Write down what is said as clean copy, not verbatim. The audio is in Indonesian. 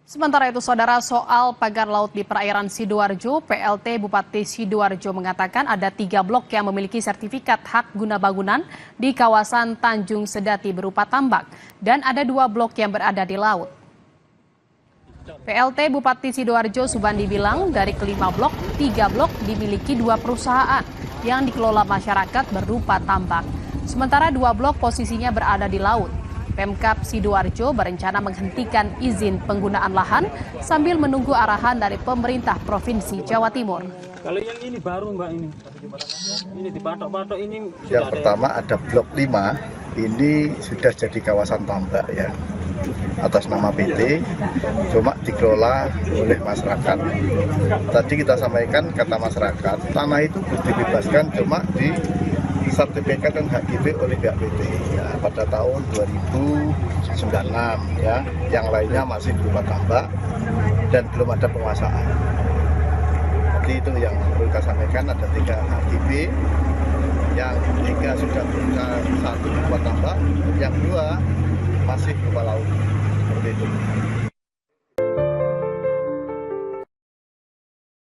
Sementara itu, saudara, soal pagar laut di perairan Sidoarjo, PLT Bupati Sidoarjo mengatakan ada 3 blok yang memiliki sertifikat hak guna bangunan di kawasan Tanjung Sedati berupa tambak, dan ada 2 blok yang berada di laut. PLT Bupati Sidoarjo Subandi bilang dari kelima blok, 3 blok dimiliki 2 perusahaan yang dikelola masyarakat berupa tambak. Sementara 2 blok posisinya berada di laut. Pemkab Sidoarjo berencana menghentikan izin penggunaan lahan sambil menunggu arahan dari pemerintah Provinsi Jawa Timur. Kalau yang ini baru Mbak ini dipatok-patok ini. Yang pertama ada blok 5, ini sudah jadi kawasan tambak ya, atas nama PT, cuma dikelola oleh masyarakat. Tadi kita sampaikan kata masyarakat, tanah itu dibebaskan cuma di sertifikat dan HGB oleh pihak PT ya, pada tahun 2096 ya, yang lainnya masih berupa tambak dan belum ada penguasaan. Jadi itu yang perlu kita sampaikan, ada 3 HGB, yang 3 sudah berupa 1 berupa tambak, yang 2 masih berupa laut, seperti itu.